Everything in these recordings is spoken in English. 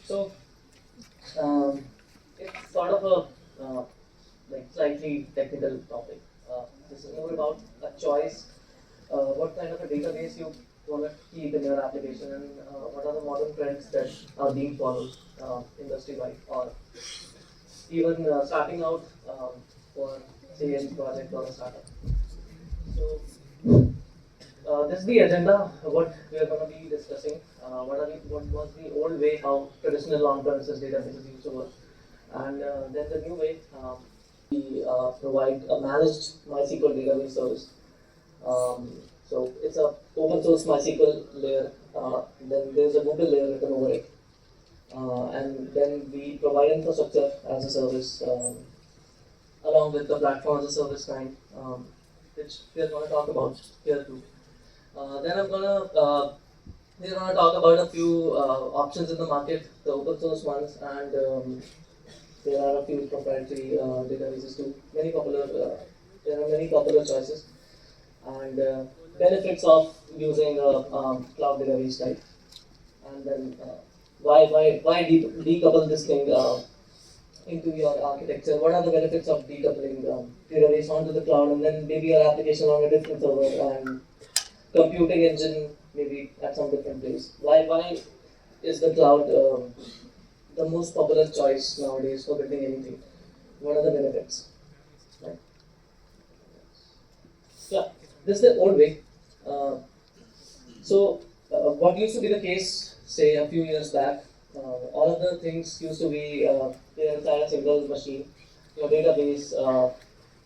So um, it's sort of a like slightly technical topic. This is more about a choice. What kind of a database you want to keep in your application, and what are the modern trends that are being followed industry-wide, or even starting out for say any project or a startup. So this is the agenda. What we are going to be discussing. What was the old way how traditional on-premises databases used to work, and then the new way. We provide a managed MySQL database service. Um, so it's a open source MySQL layer. Then there's a Google layer written over it, and then we provide infrastructure as a service along with the platform as a service kind, which we're going to talk about here too. Then we're gonna talk about a few options in the market, the open source ones, and there are a few proprietary databases too. There are many popular choices, and benefits of using a cloud database type, and then why decouple this thing into your architecture? What are the benefits of decoupling database onto the cloud, and then maybe your application on a different server and computing engine maybe at some different place? Why is the cloud the most popular choice nowadays for building anything? What are the benefits? Right? Yeah, this is the old way. Uh, what used to be the case, say a few years back, all of the things used to be there inside a single machine. Your database,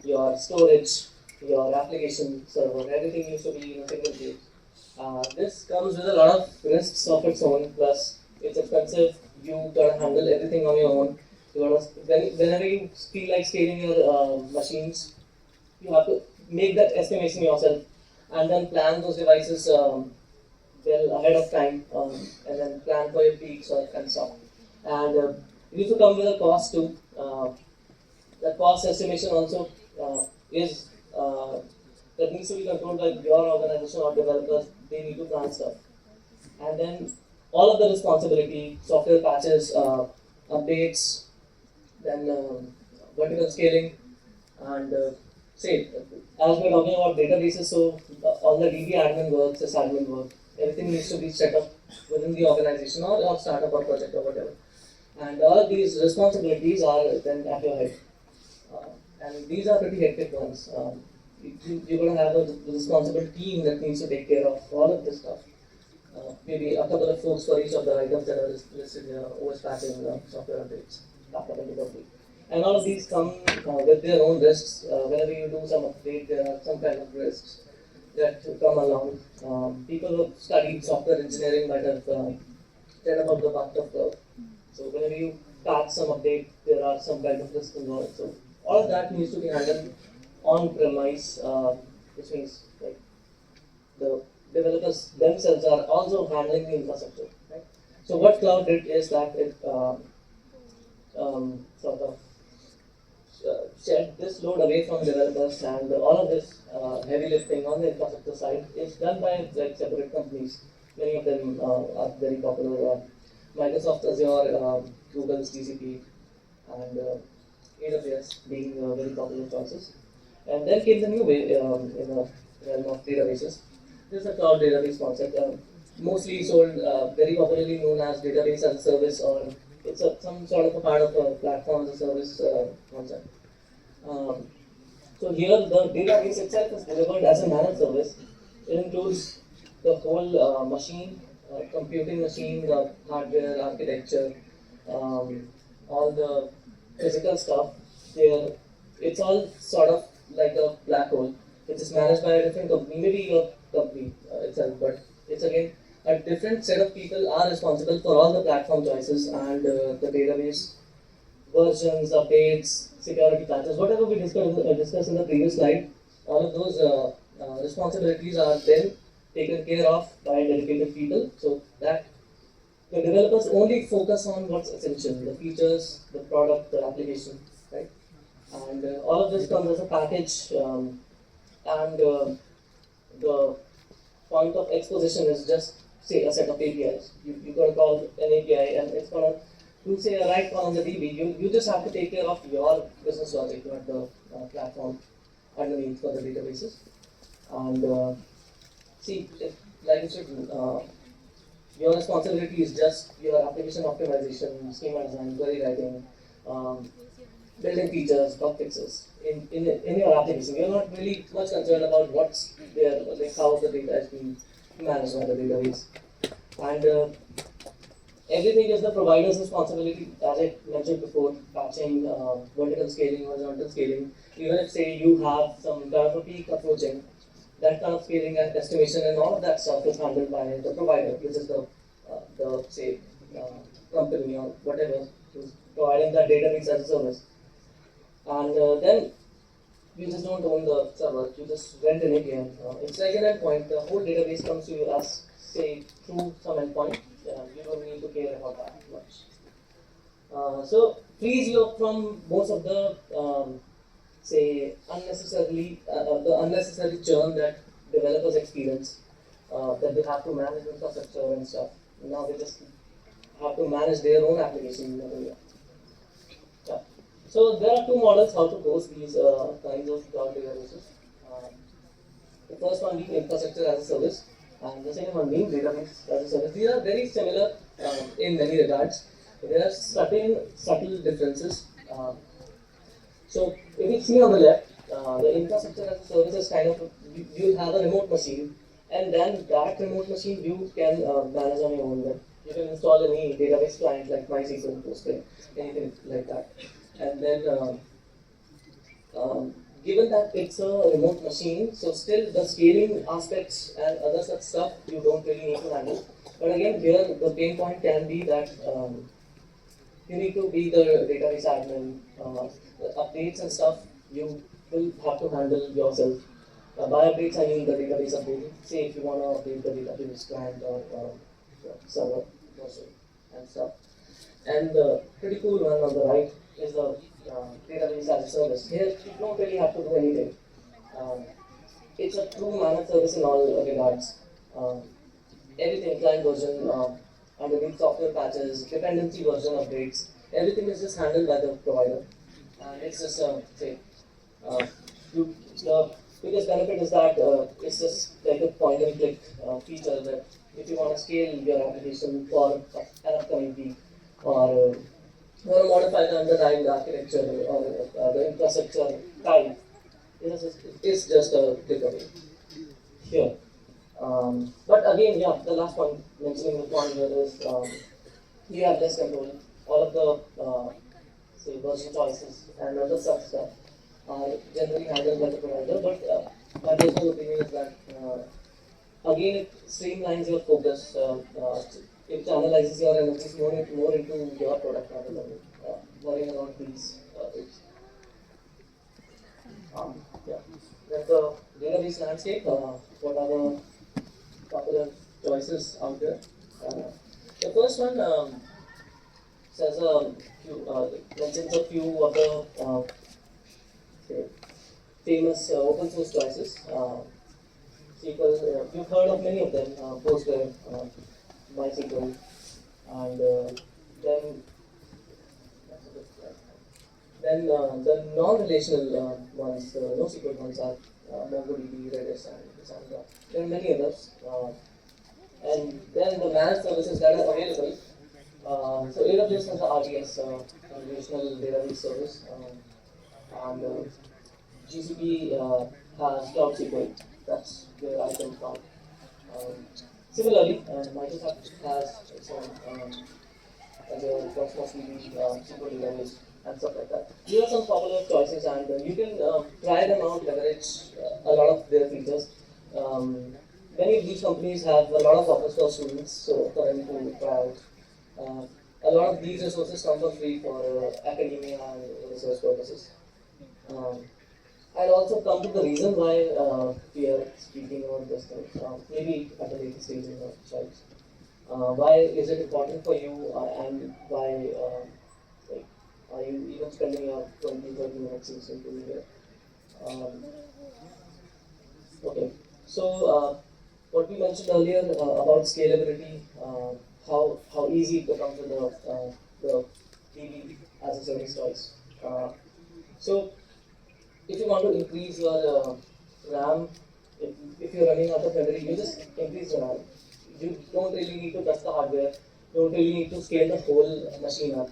your storage, your application server, everything used to be in a single place. This comes with a lot of risks of its own. Plus, it's expensive. You gotta handle everything on your own. Whenever you feel like scaling your machines, you have to make that estimation yourself, and then plan those devices well ahead of time, and then plan for your peaks and stuff. And it needs to come with a cost too. The cost estimation also is that needs to be controlled by your organization or developers. They need to plan stuff, and then all of the responsibility, software patches, updates, then vertical scaling, and say, as we're talking about databases, so all the DB admin work, sysadmin work, everything needs to be set up within the organization or startup or project or whatever. And all of these responsibilities are then at your head. And these are pretty hectic ones. You're going to have a responsible team that needs to take care of all of this stuff. Maybe a couple of folks for each of the items that are listed here: OS patching, software updates, backup and recovery. And all of these come with their own risks. Whenever you do some update, there are some kind of risks that come along. People who studied software engineering might have read about the bathtub curve. So whenever you patch some update, there are some kind of risks involved. So all of that needs to be handled on premise, which means like the developers themselves are also handling the infrastructure. Right? So what cloud did is that it sort of shed this load away from developers, and all of this heavy lifting on the infrastructure side is done by like separate companies. Many of them are very popular. Microsoft Azure, Google's GCP, and AWS being very popular choices. And then came the new way in the realm of databases. This is a cloud database concept, mostly sold, very popularly known as database as a service, or it's some sort of a part of a platform as a service concept. Um, so here the database itself is delivered as a managed service. It includes the whole machine, computing machine, the hardware, architecture, um, all the physical stuff. There, it's all sort of like a black hole, which is managed by a different company, maybe your company itself, but it's again a different set of people are responsible for all the platform choices and the database versions, updates, security patches, whatever we discussed in the previous slide. All of those responsibilities are then taken care of by dedicated people, so that the developers only focus on what's essential, the features, the product, the application, right? And all of this comes as a package, and the point of exposition is just say a set of APIs. You got to call an API, and it's gonna to say right on the DB, you just have to take care of your business logic, not the platform underneath for the databases. And see, like you said, your responsibility is just your application optimization, schema design, query writing, um, building features, bug fixes in your application. You're not really much concerned about what's there, like how the data is being managed by the database. And everything is the provider's responsibility, as I mentioned before, patching, vertical scaling, horizontal scaling. Even if, say, you have some kind of a peak approaching, that kind of scaling and estimation and all of that stuff is handled by the provider, which is the say, company or whatever who's providing that database as a service. And then you just don't own the server, you just rent an API. It's like an endpoint, the whole database comes to you as, say, through some endpoint. You don't need to care about that much. So frees you up from most of the say the unnecessary churn that developers experience, that they have to manage infrastructure and stuff. Now they just have to manage their own application in another way. Yeah. So there are two models how to host these kinds of cloud databases. The first one being infrastructure as a service, and the second one being database as a service. These are very similar in many regards. There are subtle differences. So if you see on the left, the infrastructure as a service is kind of you have a remote machine, and then that remote machine you can manage on your own. Web. You can install any database client like MySQL, Postgre, anything like that, and then given that it's a remote machine, so still the scaling aspects and other such stuff you don't really need to handle. But again, here the pain point can be that you need to be the database admin. The updates and stuff you will have to handle yourself. By updates, I mean the database update. Say if you want to update the database client or server version and stuff. And the pretty cool one on the right is the database as a service. Here, you don't really have to do anything. Um, it's a true managed service in all regards. Everything, client version, underneath software patches, dependency version updates, everything is just handled by the provider. And it's just, say, the biggest benefit is that it's just like a point and click feature that if you want to scale your application for an upcoming week or you want to modify the underlying architecture or the infrastructure type, it's just a click away here. But again, yeah, the last one mentioning the point here is you have less control. All of the say version choices and other such stuff are generally handled by the provider. But my personal opinion is that again it streamlines your focus. It channelizes your energies more into your product rather than worrying about these things. Yeah. That's the database landscape. What are the popular choices out there? The first one says a few, mentions a few of the famous open source choices. SQL, you've heard of many of them, Postgre, MySQL, and then the non-relational ones, NoSQL ones are MongoDB, Redis, and Cassandra. There are many others. And then the managed services that are available. So AWS has the RDS, Relational Database Service, and GCP has Cloud SQL. That's where I come from. Similarly, Microsoft has its own as a Cosmos DB, SQL database, and stuff like that. These are some popular choices, and you can try them out, leverage a lot of their features. Many of these companies have a lot of offers for students, so for them to try out. A lot of these resources come for free for academia and research purposes. I'll also come to the reason why we are speaking about this thing, maybe at a later stage in the slides. Why is it important for you and why like, are you even spending your 20-30 minutes listening to me here? Okay, so what we mentioned earlier about scalability, how easy it becomes with the TV as a service choice. So if you want to increase your RAM, if you're running out of memory, you just increase the RAM. You don't really need to touch the hardware. You don't really need to scale the whole machine up.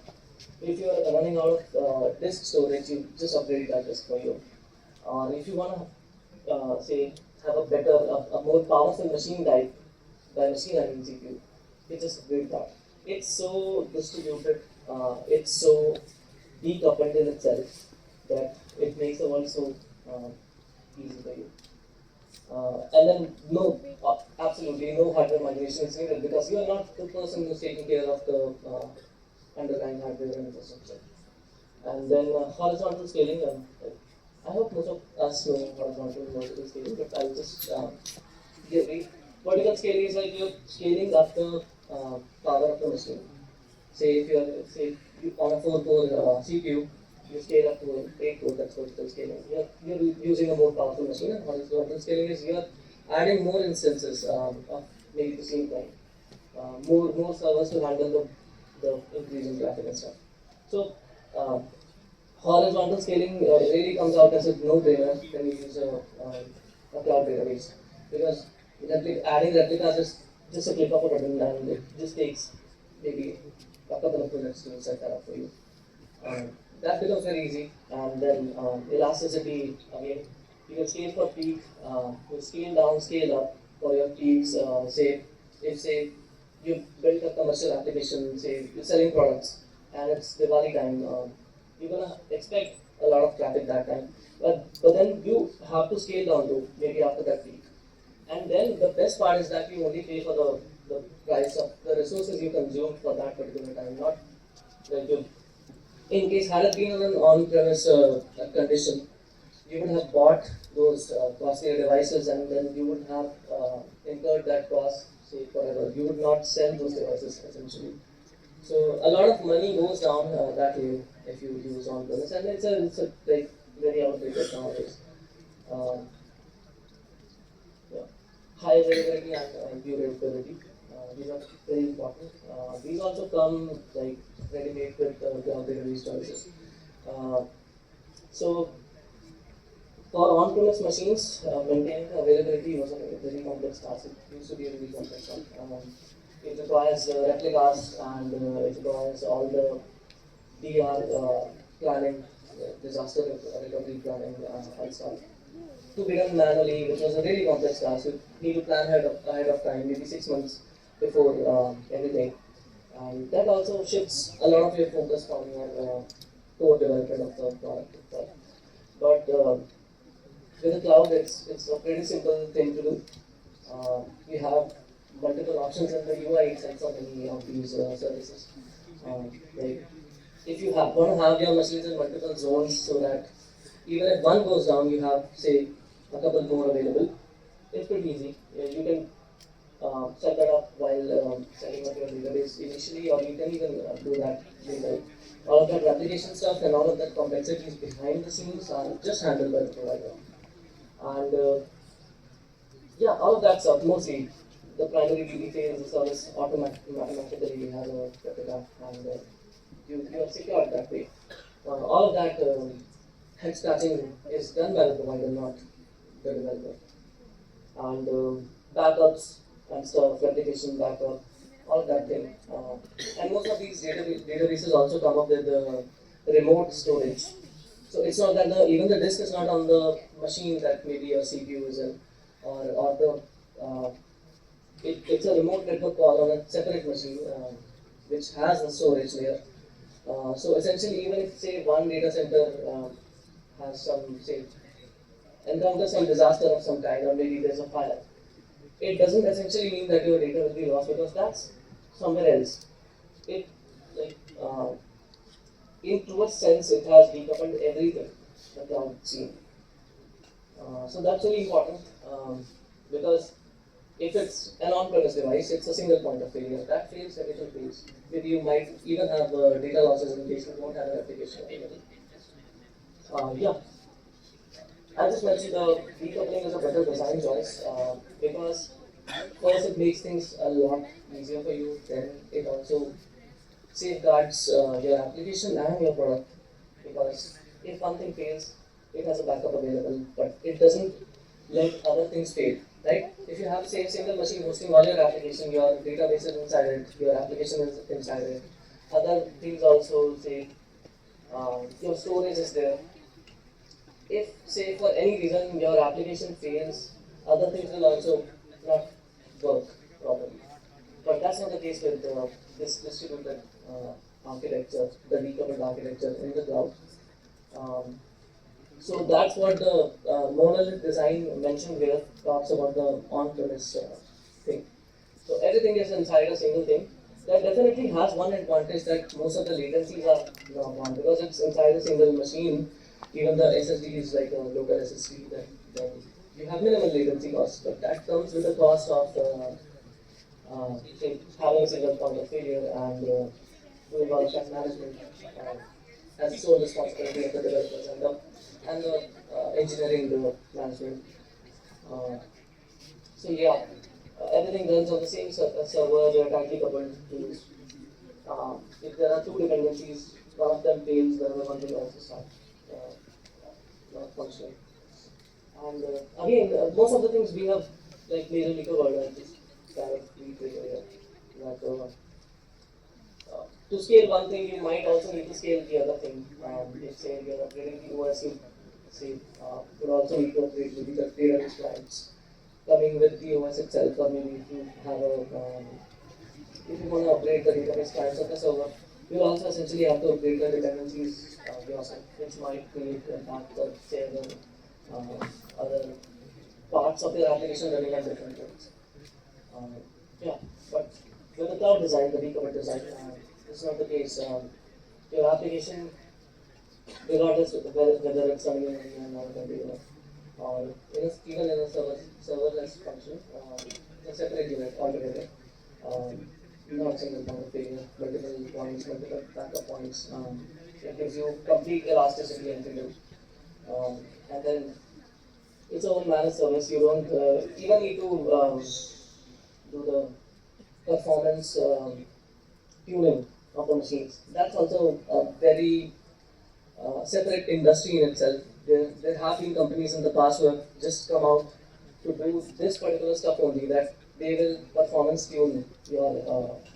If you're running out of disk storage, you just upgrade that disk for you. Or if you want to say have a better, a more powerful machine type, by machine I mean CPU, you just upgrade that. It's so distributed. It's so decoupled in itself that it makes the world so easy for you. And then no, absolutely no hardware migration is needed because you are not the person who's taking care of the underlying hardware and infrastructure. And then horizontal scaling. I hope most of us know horizontal and vertical scaling, but I'll just give brief. Vertical scaling is like you're scaling up the power of the machine. Say if you're say you, on a 4-core CPU, you scale up to an 8-core, that's vertical scaling. You're using a more powerful machine, and horizontal scaling is you're adding more instances of maybe the same time. More servers to handle the increase in traffic and stuff. So horizontal scaling really comes out as a no-brainer when you use a cloud database because adding replicas is just a click of a button and it just takes maybe a couple of minutes to set that up for you. That becomes very easy. And then elasticity, again, you can scale for peak, you scale down, scale up for your peaks. Say you built a commercial application, say you're selling products, and it's Diwali time, you're gonna expect a lot of traffic that time. But then you have to scale down to maybe after that peak. And then the best part is that you only pay for the price of the resources you consumed for that particular time, not like you. In case had it been on an on-premise condition, you would have bought those costlier devices and then you would have incurred that cost, say forever. You would not sell those devices essentially. So a lot of money goes down that way if you use on-premise, and it's a like very outdated nowadays. Um, yeah. High availability and durability. These are very important. These also come like ready-made with the database choices. Uh, so for on-premise machines, maintaining availability was a very complex task. It used to be a really complex one. It requires replicas and it requires all the DR planning, disaster recovery planning and stuff to be done manually, which was a really complex task. You need to plan ahead of time, maybe 6 months before everything. And that also shifts a lot of your focus from your core development of the product itself. But with the cloud, it's a pretty simple thing to do. We have multiple options in the UI itself for many of these services. Like if you want to have your machines in multiple zones so that even if one goes down, you have say a couple more available. It's pretty easy. You can set that up while setting up your database initially, or you can even do that later. All of that replication stuff and all of that complexities behind the scenes are just handled by the provider. And yeah, all of that stuff, mostly the primary DB phase, the service automatically has a replica and you are secured that way. All of that head scratching is done by the provider, not the developer. And backups and stuff, replication backup, all of that thing. And most of these databases also come up with remote storage. So it's not that even the disk is not on the machine that maybe your CPU is in, or it's a remote network call on a separate machine which has a storage layer. So essentially, even if say one data center has some say encounters some disaster of some kind, or maybe there's a fire, it doesn't essentially mean that your data will be lost because that's somewhere else. It like in truest sense, it has decoupled everything the cloud scene. So that's really important because if it's an on-premise device, it's a single point of failure. That fails, everything fails. Maybe you might even have data losses in case you don't have an application available. Yeah, I just mentioned decoupling is a better design choice because First, it makes things a lot easier for you. Then it also safeguards your application and your product, because if one thing fails, it has a backup available, but it doesn't let other things fail. Right? If you have say a single machine hosting all your application, your database is inside it, your application is inside it. Other things also say your storage is there. If say for any reason your application fails, other things will also not work properly. But that's not the case with this distributed architecture, the decoupled architecture in the cloud. Um, so that's what the monolith design mentioned here talks about the on-premise thing. So everything is inside a single thing. That definitely has one advantage, that most of the latencies are gone because it's inside a single machine. Even the SSD is like a local SSD. Then you have minimal latency cost, but that comes with the cost of having a single point of failure and doing all that management as sole responsibility of the developers and the engineering management. Uh, so yeah, everything runs on the same server. They are tightly coupled tools. If there are two dependencies, one of them fails, the other one will also start uh, not functioning. And again, most of the things we have like majorly covered. I just kind of reiterate here that to scale one thing, you might also need to scale the other thing. If say you're upgrading the OS, you say you also need to upgrade maybe the database clients coming with the OS itself, or maybe if you have a if you want to upgrade the database clients of the server, you also essentially have to upgrade the dependencies yourself, which might create impact of say the other parts of your application running on different things. Um, yeah, but with the cloud design, the decoupled design, it's not the case. Your application, regardless of whether it's running in another computer or even in a serverless function, it's a separate unit altogether. Um, Not single point of failure, multiple points, multiple backup points. It gives you complete elasticity and freedom. And then it's a own managed service. You don't even need to do the performance tuning of the machines. That's also a very separate industry in itself. There have been companies in the past who have just come out to do this particular stuff only, that they will performance tune your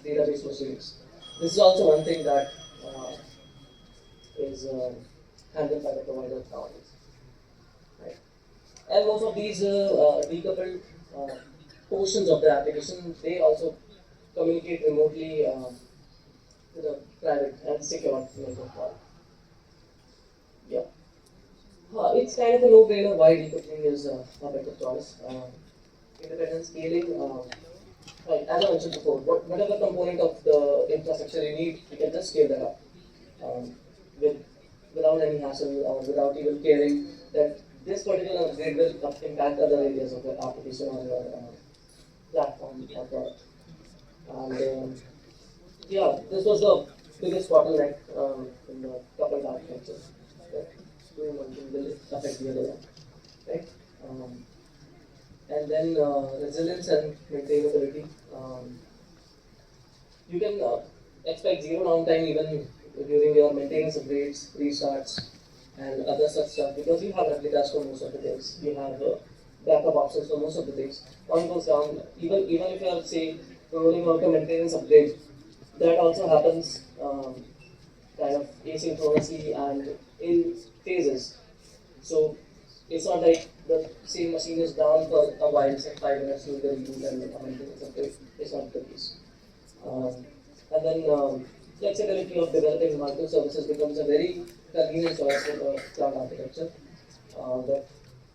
database machines. This is also one thing that is handled by the provider nowadays. Right? And most of these decoupled uh, portions of the application, they also communicate remotely to the private and secure network. Yeah. It's kind of a no-brainer why decoupling is a better choice. Independent scaling, right, as I mentioned before, whatever component of the infrastructure you need, you can just scale that up um, with, without any hassle or without even caring that this particular upgrade will impact other areas of the application or your platform or product. And yeah, this was the biggest bottleneck in the coupled architecture. That doing one thing will affect the other one, right? And then resilience and maintainability. You can expect zero downtime even during your maintenance upgrades, restarts, and other such stuff, because you have replicas for most of the things. You have backup options for most of the things. One goes down, even if you are say rolling out a maintenance upgrade, that also happens kind of asynchronously and in phases. So it's not like the same machine is down for a while, say 5 minutes, you will reboot and the maintenance upgrade. It's not the case. And then flexibility of developing microservices becomes a very convenient choice for the cloud architecture. That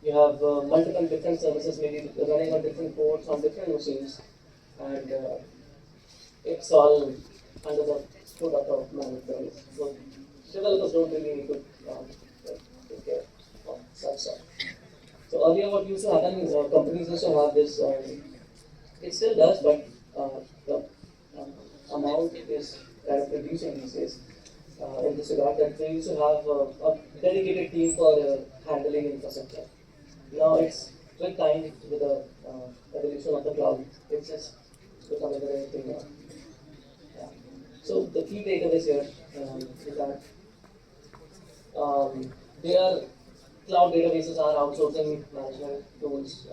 you have multiple different services maybe running on different ports on different machines, and it's all under the hood of the managed service. So developers don't really need to take care of such stuff. So earlier what used to happen is companies used to have this, it still does, but the amount is kind of reducing these days in this regard, that they used to have a dedicated team for handling infrastructure. Now it's with time, with the evolution of the cloud, it's just becoming a very thing now. Yeah. So the key takeaways here is that they are cloud databases are outsourcing management tools.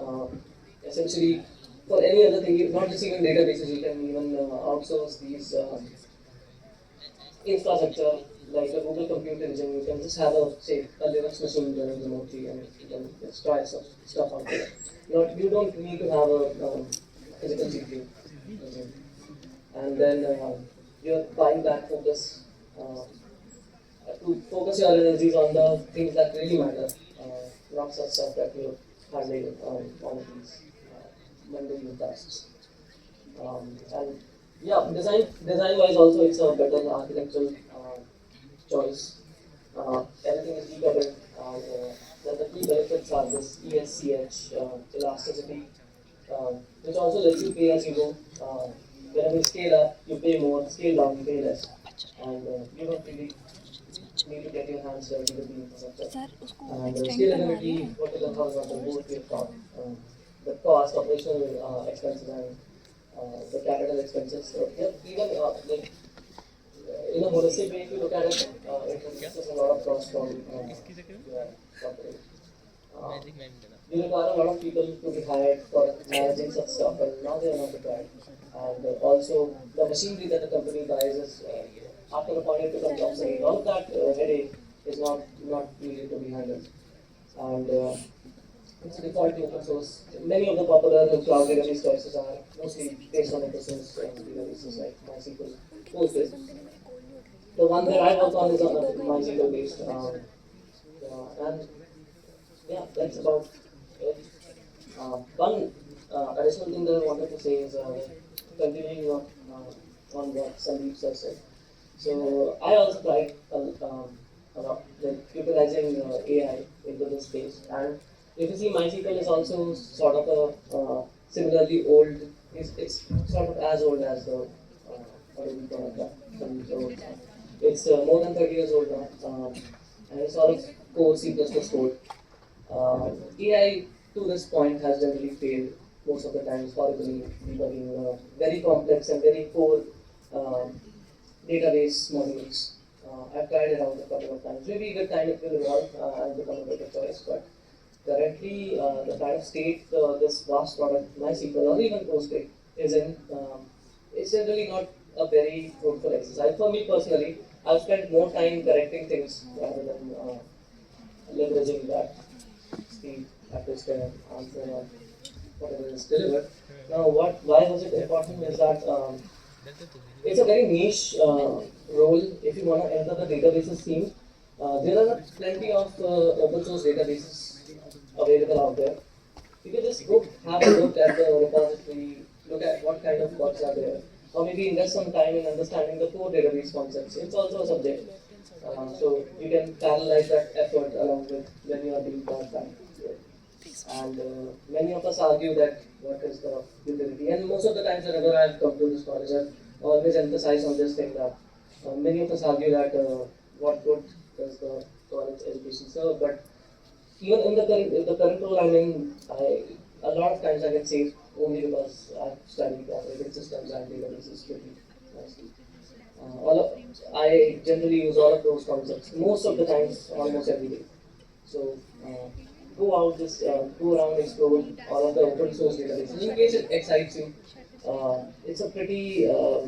Essentially, for any other thing, not just even databases, you can even outsource these infrastructure like a Google Compute Engine. You can just have a say a Linux machine running remotely, and you can just try some stuff out there. You don't need to have a physical CPU. And then you're buying back focus. To focus your energies on the things that really matter, not such stuff that you're handling on these mundane tasks. And yeah, design wise also it's a better architectural choice. Everything is decoupled, and the key benefits are this ESCH, elasticity, which also lets you pay as you go. Whenever you scale up, you pay more, scale down, you pay less. And you don't really need to get your hands dirty with the infrastructure. Sir उसको And extend करवा रहे scalability, हैं what is the horizontal both we have talked. The cost, operational expenses, and the capital expenses. So, yeah, even like in a holistic way, if you look at it, it reduces a lot of cost from your company. Uh, you require a lot of people to be hired for managing such stuff, and now they are not required. And also, the machinery that the company buys is after a point it becomes obsolete. All of that headache is not needed to be handled. And it's a default open source. Many of the popular cloud database choices are mostly based on open source databases like MySQL, Postgres. The one that I work on is on MySQL based. And yeah, that's about it. One additional thing that I wanted to say is continuing on what Sandeep sir said. So I also tried a lot with utilizing AI into this space. And if you see, MySQL is also sort of a similarly old. It's sort of as old as the what do we call it? So it's more than 30 years old now, and it's sort of core C++ code. AI to this point has generally failed most of the time historically, debugging very complex and very core database modules. I've tried it out a couple of times. Maybe with time it will evolve and become a better choice, but currently the kind of state this vast product MySQL or even Postgre is in, it's generally not a very fruitful exercise. For me personally, I've spent more time correcting things rather than leveraging that speed at which can answer or whatever is delivered. Now, why was it important is that it's a very niche role if you want to enter the databases scene. There are plenty of open source databases available out there. You can just go have a look at the repository, look at what kind of bugs are there, or maybe invest some time in understanding the core database concepts. It's also a subject. So you can parallelize that effort along with when you are being taught that. And many of us argue that what is the utility. And most of the times whenever I've come to this college, I've always emphasized on this thing that many of us argue that what good does the college education serve. But even in the current role I'm in, a lot of times I get saved only because I've studied operating systems and databases pretty nicely. I generally use all of those concepts most of the times, almost every day. So go out, just go around, explore all of the open source databases. In case it excites you, it's a pretty uh,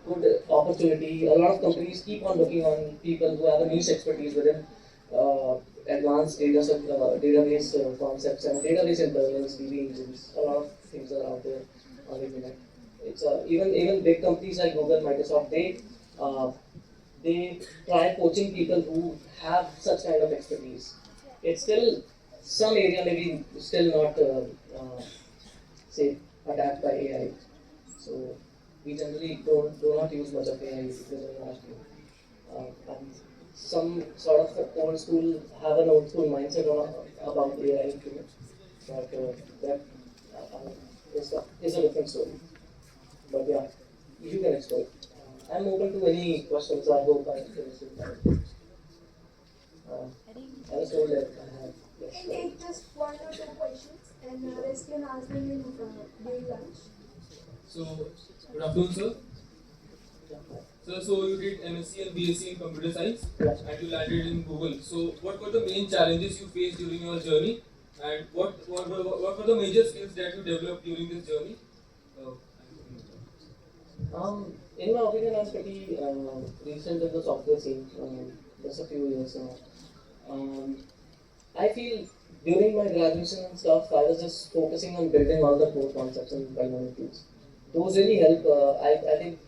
good opportunity. A lot of companies keep on looking on people who have a niche expertise within advanced database concepts and database internals, DB engines. A lot of things are out there on the internet. It's even big companies like Google, Microsoft, they try poaching people who have such kind of expertise. It's still some area maybe still not say attacked by AI. So we generally do not use much of AI because of last year. And some sort of old school have an old school mindset about AI too, but that is a different story. But yeah, you can explore. I'm open to any questions. I hope I finished it. I was told that I have can take just one or two questions and rest can ask them in during lunch. So, good afternoon, sir. Sir, so you did MSc and BSc in computer science, Yes. and you landed in Google. So, what were the main challenges you faced during your journey, and what were the major skills that you developed during this journey? Uh, In my opinion, I'm pretty recent in the software scene, just a few years now. Um, I feel during my graduation and stuff, I was just focusing on building all the core concepts and fundamentals. Those really help. I think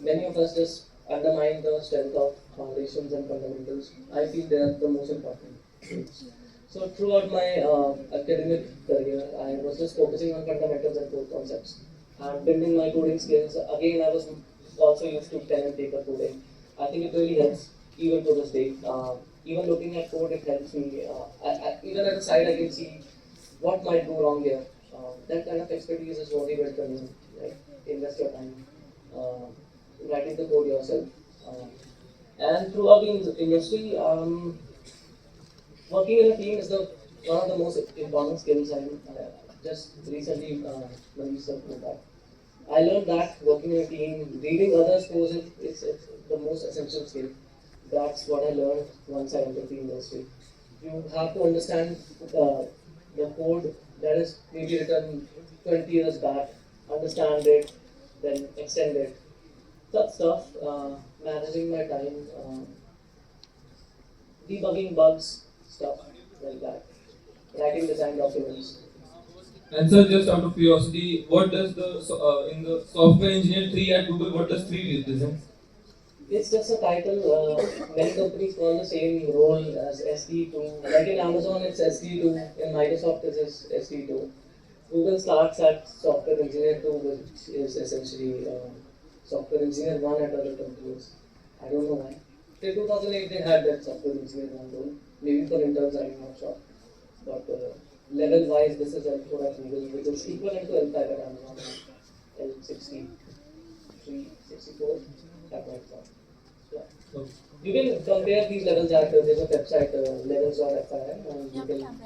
many of us just undermine the strength of foundations and fundamentals. I feel they are the most important things. So throughout my academic career, I was just focusing on fundamentals and core concepts and building my coding skills. Again, I was also used to pen and paper coding. I think it really helps even to this day. Even looking at code, it helps me. Even at the side, I can see what might go wrong here. That kind of expertise is only built when you invest your time uh, writing the code yourself. And throughout the industry, working in a team is the one of the most important skills. I just recently released a that. I learned that working in a team, reading others' codes is the most essential skill. That's what I learned once I entered the industry. You have to understand the code that is maybe written 20 years back, understand it, then extend it. Such stuff, managing my time, debugging bugs, stuff like that, writing design documents. and sir, just out of curiosity, what does in the software engineer 3 at Google, what does 3 represent? It's just a title. Many companies call the same role as SD2. Like in Amazon, it's SD2. In Microsoft, it's SD2. Google starts at software engineer 2, which is essentially software engineer 1 at other companies. I don't know why. Till 2008, they had that software engineer 1 role. Maybe for interns, I'm not sure. But level wise, this is L4 at Google, which is equivalent to L5 at Amazon. L63, 64 at Microsoft. Yeah. So, You can compare these levels at there's a website levels.fim and you can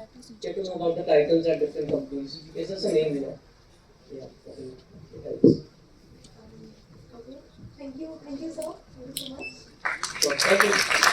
get to know about the titles at different companies. It's just a name, you know. Yeah, I think it helps. Okay. Thank you, sir. Thank you so much. So, thank you.